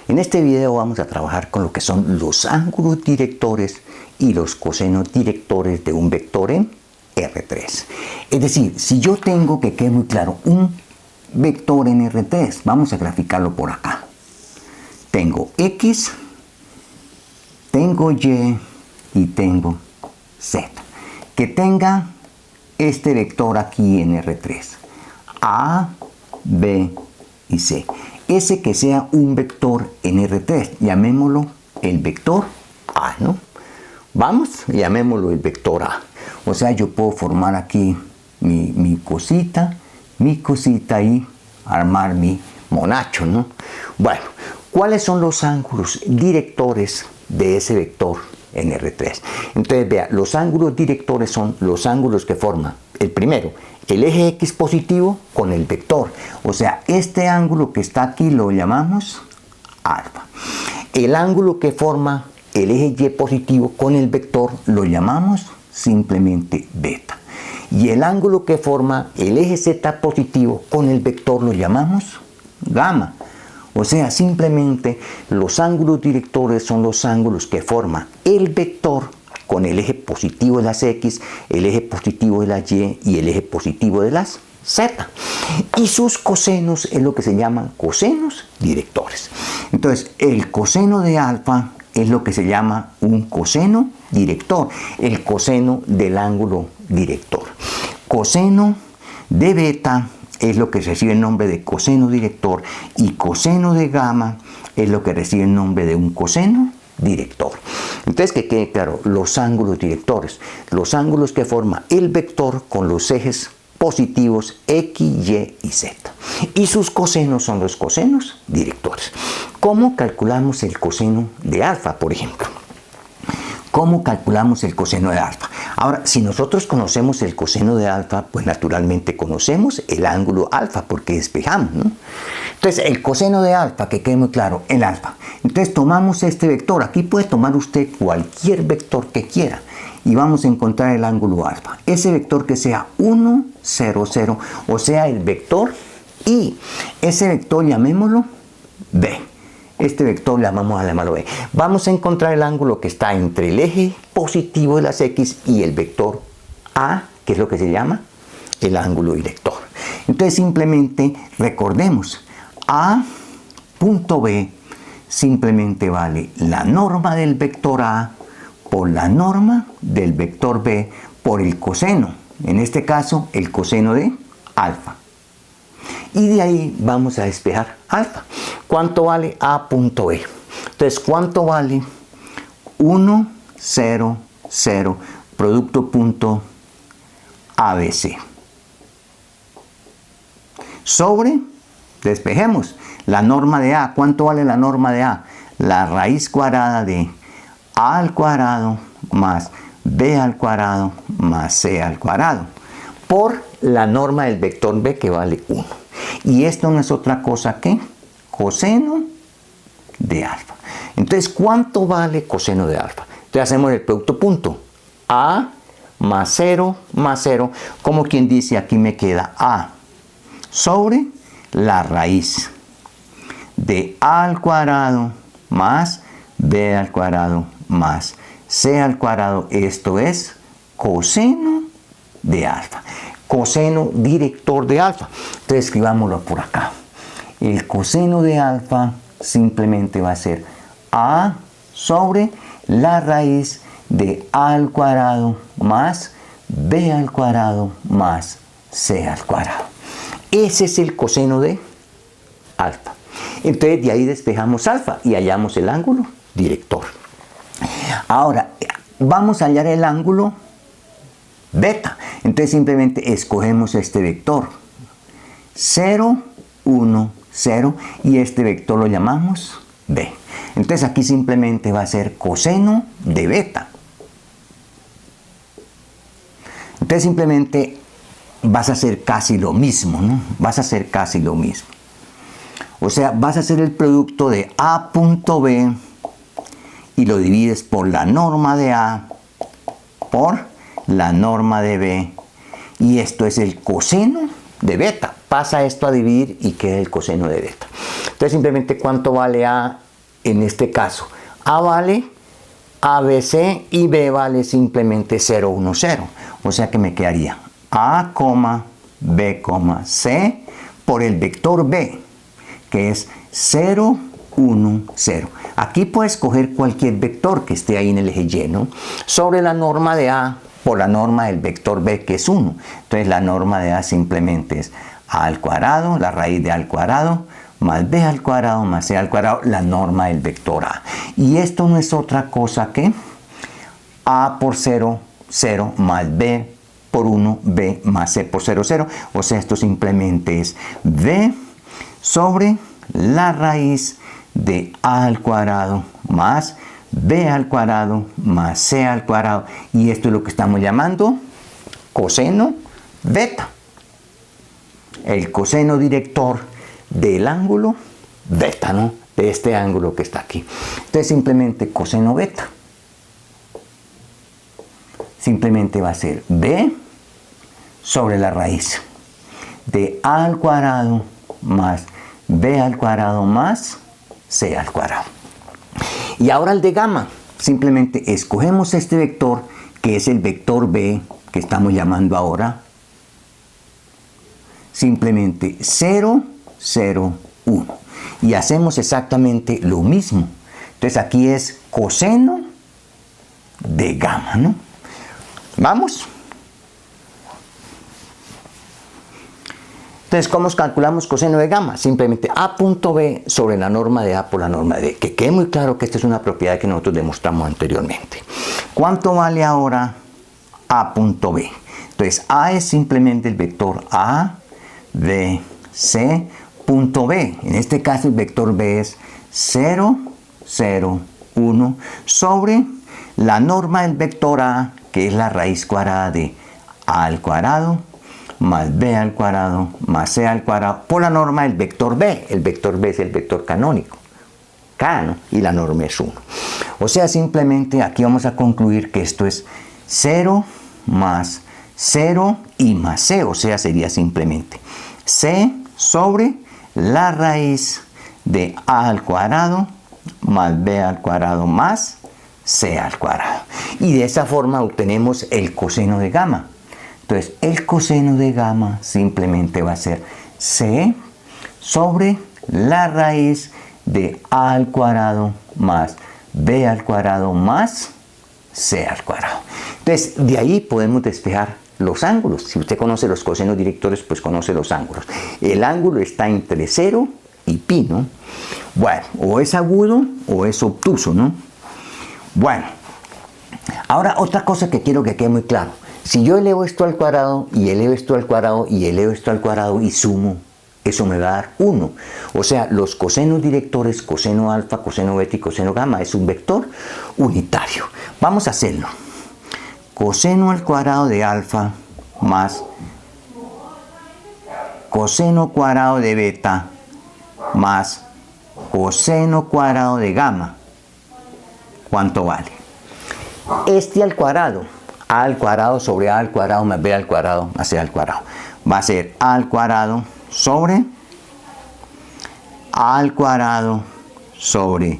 En este video vamos a trabajar con lo que son los ángulos directores y los cosenos directores de un vector en R3. Es decir, si yo tengo, que quede muy claro, un vector en R3, vamos a graficarlo por acá. Tengo X, tengo Y y tengo Z. Que tenga este vector aquí en R3. A, B y C. Ese que sea un vector en R3, llamémoslo el vector A, ¿no? Vamos, llamémoslo el vector A. O sea, yo puedo formar aquí mi cosita y armar mi monacho, ¿no? Bueno, ¿cuáles son los ángulos directores de ese vector en R3? Entonces, vea, los ángulos directores son los ángulos que forman, el primero, el eje X positivo con el vector. O sea, este ángulo que está aquí lo llamamos alfa. El ángulo que forma el eje Y positivo con el vector lo llamamos simplemente beta. Y el ángulo que forma el eje Z positivo con el vector lo llamamos gamma. O sea, simplemente los ángulos directores son los ángulos que forma el vector con el eje positivo de las X, el eje positivo de las Y y el eje positivo de las Z. Y sus cosenos es lo que se llaman cosenos directores. Entonces, el coseno de alfa es lo que se llama un coseno director, el coseno del ángulo director. Coseno de beta es lo que recibe el nombre de coseno director y coseno de gamma es lo que recibe el nombre de un coseno director. Entonces, que quede claro, los ángulos directores, los ángulos que forma el vector con los ejes positivos X, Y y Z. Y sus cosenos son los cosenos directores. ¿Cómo calculamos el coseno de alfa, por ejemplo? ¿Cómo calculamos el coseno de alfa? Ahora, si nosotros conocemos el coseno de alfa, pues naturalmente conocemos el ángulo alfa porque despejamos, ¿no? Entonces, el coseno de alfa, que quede muy claro, el alfa. Entonces, tomamos este vector. Aquí puede tomar usted cualquier vector que quiera y vamos a encontrar el ángulo alfa. Ese vector que sea 1, 0, 0, o sea, el vector y ese vector llamémoslo B. Este vector llamarlo B. Vamos a encontrar el ángulo que está entre el eje positivo de las X y el vector A, que es lo que se llama el ángulo director. Entonces simplemente recordemos, A punto B simplemente vale la norma del vector A por la norma del vector B por el coseno. En este caso, el coseno de alfa. Y de ahí vamos a despejar alfa. ¿Cuánto vale A punto B? Entonces, ¿cuánto vale 1, 0, 0, producto punto ABC? Sobre, despejemos, la norma de A. ¿Cuánto vale la norma de A? La raíz cuadrada de A al cuadrado más B al cuadrado más C al cuadrado. Por la norma del vector B que vale 1. Y esto no es otra cosa que coseno de alfa. Entonces, ¿cuánto vale coseno de alfa? Entonces hacemos el producto punto. A más 0 más 0. Como quien dice, aquí me queda A sobre la raíz de A al cuadrado más B al cuadrado más C al cuadrado. Esto es coseno de alfa. Coseno director de alfa. Entonces escribámoslo por acá. El coseno de alfa simplemente va a ser A sobre la raíz de A al cuadrado más B al cuadrado más C al cuadrado. Ese es el coseno de alfa. Entonces de ahí despejamos alfa y hallamos el ángulo director. Ahora vamos a hallar el ángulo beta. Entonces simplemente escogemos este vector 0, 1, 0 y este vector lo llamamos B. Entonces aquí simplemente va a ser coseno de beta. Entonces simplemente vas a hacer casi lo mismo, ¿no? Vas a hacer casi lo mismo. O sea, vas a hacer el producto de A punto B y lo divides por la norma de A por la norma de B y esto es el coseno de beta. Pasa esto a dividir y queda el coseno de beta. Entonces simplemente ¿cuánto vale A en este caso, A vale ABC y B vale simplemente 0, 1, 0. O sea que me quedaría A, B, C por el vector B, que es 0, 1, 0. Aquí puedes escoger cualquier vector que esté ahí en el eje Y, ¿no? Sobre la norma de A por la norma del vector B, que es 1. Entonces la norma de A simplemente es A al cuadrado, la raíz de A al cuadrado, más B al cuadrado, más C al cuadrado, la norma del vector A. Y esto no es otra cosa que A por 0, 0, más B por 1, B más C por 0, 0. O sea, esto simplemente es B sobre la raíz de A al cuadrado más B al cuadrado más C al cuadrado. Y esto es lo que estamos llamando coseno beta. El coseno director del ángulo beta, ¿no? De este ángulo que está aquí. Entonces simplemente coseno beta. Simplemente va a ser B sobre la raíz de A al cuadrado más B al cuadrado más C al cuadrado. Y ahora el de gamma. Simplemente escogemos este vector, que es el vector B, que estamos llamando ahora. Simplemente 0, 0, 1. Y hacemos exactamente lo mismo. Entonces aquí es coseno de gamma, ¿no? ¿Vamos? Entonces, ¿cómo calculamos coseno de gamma? Simplemente A punto B sobre la norma de A por la norma de B. Que quede muy claro que esta es una propiedad que nosotros demostramos anteriormente. ¿Cuánto vale ahora A punto B? Entonces, A es simplemente el vector A, B, C, punto B. En este caso, el vector B es 0, 0, 1 sobre la norma del vector A, que es la raíz cuadrada de A al cuadrado más B al cuadrado más C al cuadrado por la norma del vector B. El vector B es el vector canónico, K, ¿no? Y la norma es 1. O sea, simplemente aquí vamos a concluir que esto es 0 más 0 y más C. O sea, sería simplemente C sobre la raíz de A al cuadrado más B al cuadrado más C al cuadrado. Y de esa forma obtenemos el coseno de gamma. Entonces, el coseno de gamma simplemente va a ser C sobre la raíz de A al cuadrado más B al cuadrado más C al cuadrado. Entonces, de ahí podemos despejar los ángulos. Si usted conoce los cosenos directores, pues conoce los ángulos. El ángulo está entre 0 y pi, ¿no? Bueno, o es agudo o es obtuso, ¿no? Bueno, ahora otra cosa que quiero que quede muy claro. Si yo elevo esto al cuadrado y elevo esto al cuadrado y elevo esto al cuadrado y sumo, eso me va a dar 1. O sea, los cosenos directores, coseno alfa, coseno beta y coseno gamma, es un vector unitario. Vamos a hacerlo. Coseno al cuadrado de alfa más coseno cuadrado de beta más coseno cuadrado de gamma. ¿Cuánto vale? Este al cuadrado. A al cuadrado sobre A al cuadrado más B al cuadrado más C al cuadrado. Va a ser A al cuadrado sobre A al cuadrado sobre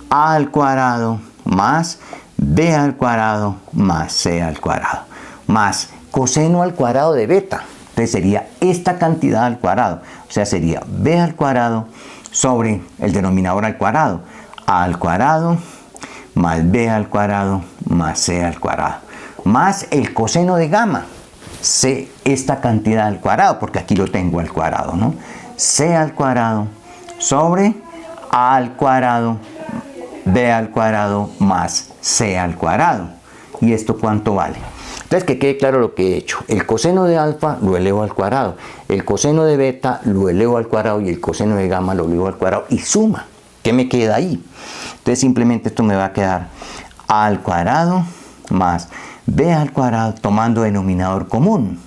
A al cuadrado más B al cuadrado más C al cuadrado. Más coseno al cuadrado de beta. Entonces sería esta cantidad al cuadrado. O sea, sería B al cuadrado sobre el denominador al cuadrado. A al cuadrado más B al cuadrado más C al cuadrado. Más el coseno de gamma, C, esta cantidad al cuadrado, porque aquí lo tengo al cuadrado, ¿no? C al cuadrado sobre A al cuadrado, B al cuadrado más C al cuadrado. ¿Y esto cuánto vale? Entonces, que quede claro lo que he hecho. El coseno de alfa lo elevo al cuadrado, el coseno de beta lo elevo al cuadrado y el coseno de gamma lo elevo al cuadrado y suma. ¿Qué me queda ahí? Entonces, simplemente esto me va a quedar A al cuadrado más B al cuadrado tomando denominador común.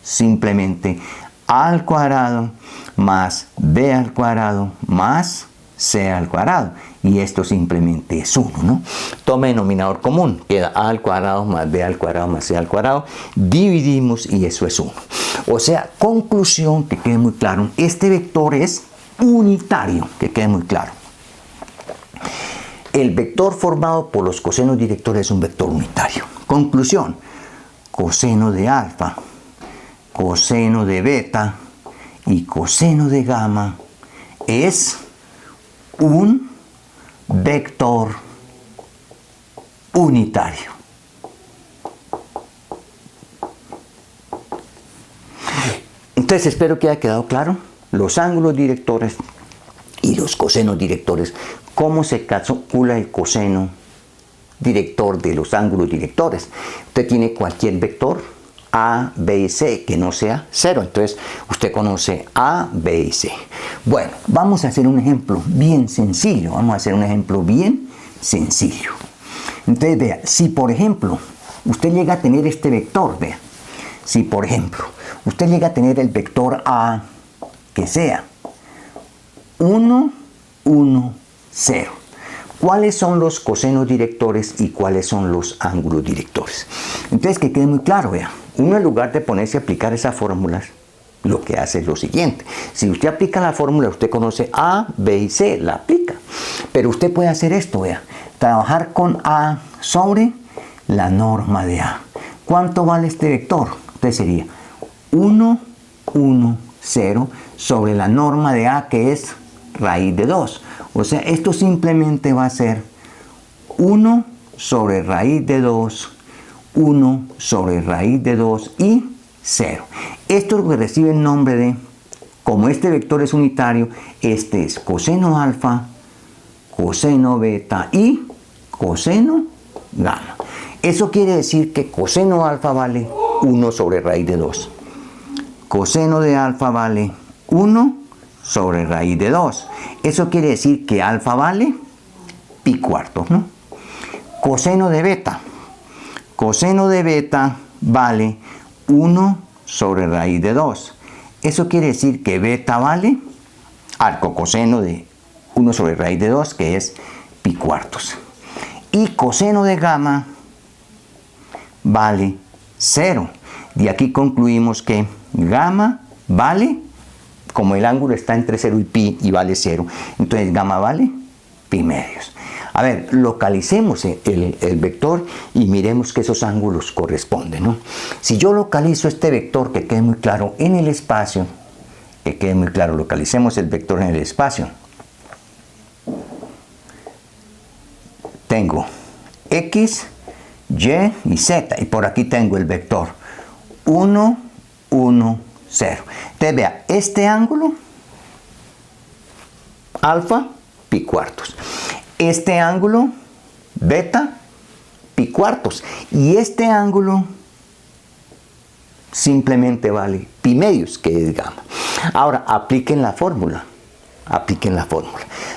Simplemente A al cuadrado más B al cuadrado más C al cuadrado. Y esto simplemente es 1, ¿no? Tome denominador común. Queda A al cuadrado más B al cuadrado más C al cuadrado. Dividimos y eso es 1. O sea, conclusión, que quede muy claro. Este vector es unitario, que quede muy claro. el vector formado por los cosenos directores es un vector unitario. Conclusión, coseno de alfa, coseno de beta y coseno de gamma es un vector unitario. Entonces espero que haya quedado claro los ángulos directores y los cosenos directores, cómo se calcula el coseno director de los ángulos directores. Usted tiene cualquier vector A, B y C que no sea 0, entonces usted conoce A, B y C. Bueno, vamos a hacer un ejemplo bien sencillo. Entonces vea, si por ejemplo usted llega a tener este vector, vea, si por ejemplo usted llega a tener el vector A que sea 1, 1, 0. ¿Cuáles son los cosenos directores y cuáles son los ángulos directores? Entonces, que quede muy claro, vea. Uno, en lugar de ponerse a aplicar esas fórmulas, lo que hace es lo siguiente. Si usted aplica la fórmula, usted conoce A, B y C, la aplica. Pero usted puede hacer esto, vea. Trabajar con A sobre la norma de A. ¿Cuánto vale este vector? Entonces sería 1, 1, 0 sobre la norma de A, que es raíz de 2. O sea, esto simplemente va a ser 1 sobre raíz de 2, 1 sobre raíz de 2 y 0. Esto es lo que recibe el nombre de, como este vector es unitario, este es coseno alfa, coseno beta y coseno gamma. Eso quiere decir que coseno alfa vale 1 sobre raíz de 2. Coseno de alfa vale 1 sobre raíz de 2. Eso quiere decir que alfa vale pi cuartos, ¿no? Coseno de beta. Coseno de beta vale 1 sobre raíz de 2. Eso quiere decir que beta vale coseno de 1 sobre raíz de 2, que es pi cuartos. Y coseno de gamma vale 0. De aquí concluimos que gamma vale, como el ángulo está entre 0 y pi y vale 0, entonces gamma vale pi medios. A ver, localicemos el vector y miremos que esos ángulos corresponden, ¿no? Si yo localizo este vector, que quede muy claro en el espacio, localicemos el vector en el espacio. Tengo X, Y y Z, y por aquí tengo el vector 1, 1, 0. Entonces vea, este ángulo, alfa, pi cuartos. Este ángulo, beta, pi cuartos. Y este ángulo simplemente vale pi medios, que es gamma. Ahora, apliquen la fórmula.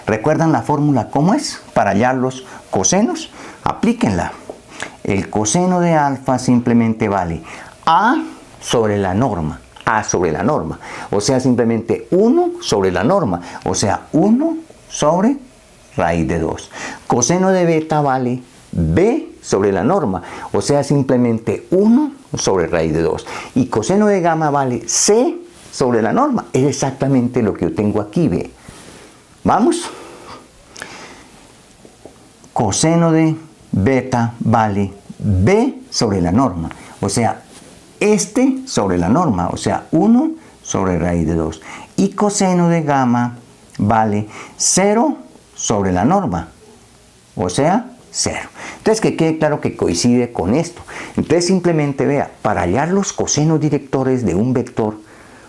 ¿Recuerdan la fórmula cómo es? Para hallar los cosenos, aplíquenla. El coseno de alfa simplemente vale A sobre la norma. O sea, simplemente 1 sobre la norma. O sea, 1 sobre raíz de 2. Coseno de beta vale B sobre la norma. O sea, simplemente 1 sobre raíz de 2. Y coseno de gamma vale C sobre la norma. Es exactamente lo que yo tengo aquí, ve. Vamos. Coseno de beta vale B sobre la norma. O sea, este sobre la norma, o sea, 1 sobre raíz de 2. Y coseno de gamma vale 0 sobre la norma, o sea, 0. Entonces, que quede claro que coincide con esto. Entonces, simplemente vea, para hallar los cosenos directores de un vector,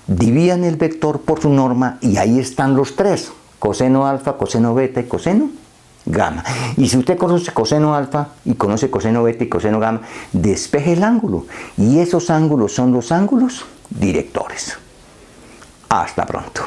dividan el vector por su norma y ahí están los tres: coseno alfa, coseno beta y coseno gamma. Y si usted conoce coseno alfa y conoce coseno beta y coseno gamma, despeje el ángulo. Y esos ángulos son los ángulos directores. Hasta pronto.